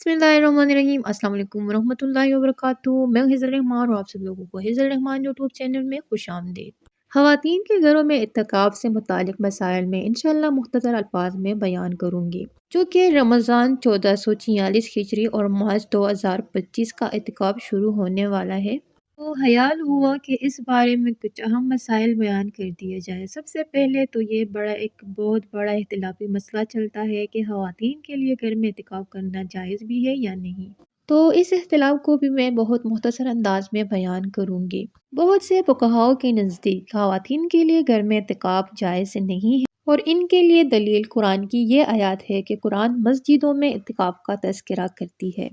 बिस्मिल्लाहिर्रहमानिर्रहीम। अस्सलाम वालेकुम वरहमतुल्लाहि वबरकातुहू। मैं हूँ हिज़्र रहमान और आप सब लोगों को हिज़्र रहमान यूट्यूब चैनल में खुशामदीद। ख़वातीन के घरों में इत्तिकाफ़ से मुतालिक मसाइल में इंशाअल्लाह मुख्तसर अल्फाज में बयान करूँगी। चूँकि रमज़ान 1446 हिजरी और मार्च 2025 का इत्तिकाफ़ शुरू होने वाला है, तो ख़याल हुआ कि इस बारे में कुछ अहम मसाइल बयान कर दिए जाए। सबसे पहले तो ये एक बहुत बड़ा इख्तिलाफ़ी मसला चलता है कि ख़वातीन के लिए घर में इत्तिकाफ़ करना जायज़ भी है या नहीं। तो इस इख्तिलाफ़ को भी मैं बहुत मुख्तसर अंदाज में बयान करूँगी। बहुत से फुक़हाओं के नज़दीक ख़वातीन के लिए घर में इत्तिकाफ़ जायज़ नहीं है और इनके लिए दलील कुरान की ये आयत है कि कुरान मस्जिदों में इत्तिकाफ़ का तज़किरा करती है।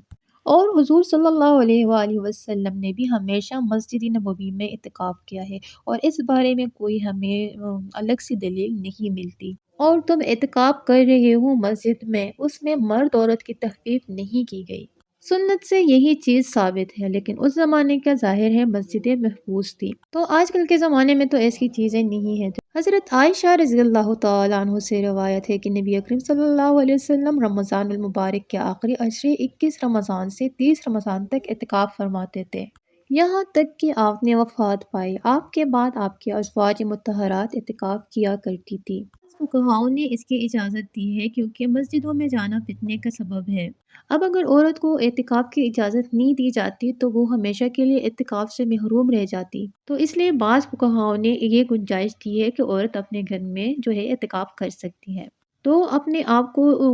और हुज़ूर सल्लल्लाहु अलैहि वसल्लम ने भी हमेशा मस्जिद नबवी में इत्तिकाफ़ किया है और इस बारे में कोई हमें अलग सी दलील नहीं मिलती। और तुम इत्तिकाफ़ कर रहे हो मस्जिद में, उसमें मर्द औरत की तख़फ़ीफ़ नहीं की गई। सुन्नत से यही चीज़ साबित है, लेकिन उस ज़माने का ज़ाहिर है मस्जिदें महफूज़ थी। तो आजकल के ज़माने में तो ऐसी चीज़ें नहीं हैं। हज़रत आयशा रज़ियल्लाहु तआला अन्हा से रवायत है कि नबी अकरम सल्लल्लाहु अलैहि वसल्लम रमज़ानुल मुबारक के आखिरी अशरे 21 रमज़ान से 30 रमज़ान तक इत्तिकाफ़ फरमाते थे। यहाँ तक कि आपने वफ़ात पाई, आपके बाद आपकी अज़वाज मुत्तहरात इत्तिकाफ़ किया करती थी। फुक़हाओं ने इसकी इजाज़त दी है क्योंकि मस्जिदों में जाना फितने का सबब है। अब अगर औरत को एतिकाफ़ की इजाज़त नहीं दी जाती तो वो हमेशा के लिए एतिकाफ़ से महरूम रह जाती। तो इसलिए बाज़ फुक़हाओं ने ये गुंजाइश दी है कि औरत अपने घर में जो है एतिकाफ़ कर सकती है। तो अपने आप को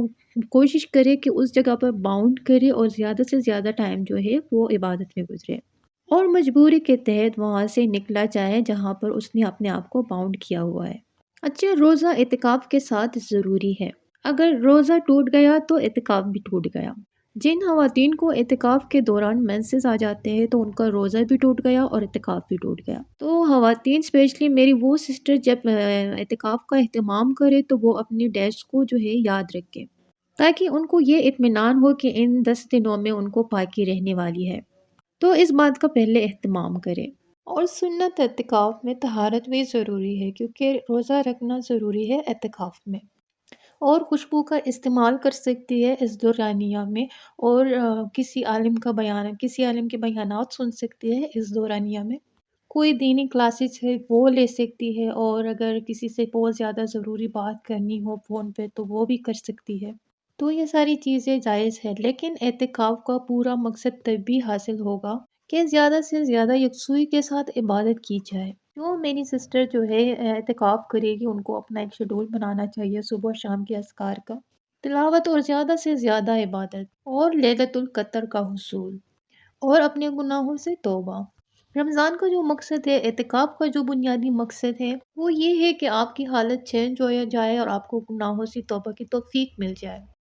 कोशिश करे कि उस जगह पर बाउंड करे और ज़्यादा से ज़्यादा टाइम जो है वो इबादत में गुज़रे और मजबूरी के तहत वहाँ से निकला जाए जहाँ पर उसने अपने आप को बाउंड किया हुआ है। अच्छा, रोज़ा एतिकाफ़ के साथ ज़रूरी है। अगर रोज़ा टूट गया तो एतिकाफ़ भी टूट गया। जिन ख़वातीन को एतिकाफ़ के दौरान मेंसेस आ जाते हैं तो उनका रोज़ा भी टूट गया और एतिकाफ़ भी टूट गया। तो ख़वातीन स्पेशली मेरी वो सिस्टर जब एतिकाफ़ का एहतमाम करे तो वो अपनी डेट्स को जो है याद रखें, ताकि उनको ये इत्मीनान हो कि इन 10 दिनों में उनको पाकी रहने वाली है। तो इस बात का पहले एहतमाम करें। और सुन्नत एतिकाफ़ में तहारत भी ज़रूरी है क्योंकि रोज़ा रखना ज़रूरी है एतिकाफ़ में। और खुशबू का इस्तेमाल कर सकती है इस दौरानिया में और किसी आलिम के बयानात सुन सकती है इस दौरानिया में। कोई दीनी क्लासेस है वो ले सकती है और अगर किसी से बहुत ज़्यादा ज़रूरी बात करनी हो फ़ोन पे तो वो भी कर सकती है। तो ये सारी चीज़ें जायज़ है, लेकिन एतिकाफ़ का पूरा मकसद तभी हासिल होगा कि ज़्यादा से ज़्यादा यकसुई के साथ इबादत की जाए। जो मेरी सिस्टर जो है एतिकाफ़ करेगी उनको अपना एक शेड्यूल बनाना चाहिए सुबह शाम के अज़कार का, तिलावत और ज़्यादा से ज़्यादा इबादत और लैलतुल क़द्र का हुसूल और अपने गुनाहों से तौबा। रमज़ान का जो मकसद है, एतिकाफ़ का जो बुनियादी मकसद है, वो ये है कि आपकी हालत चेंज हो या जाए और आपको गुनाहों से तौबा की तौफ़ीक मिल जाए।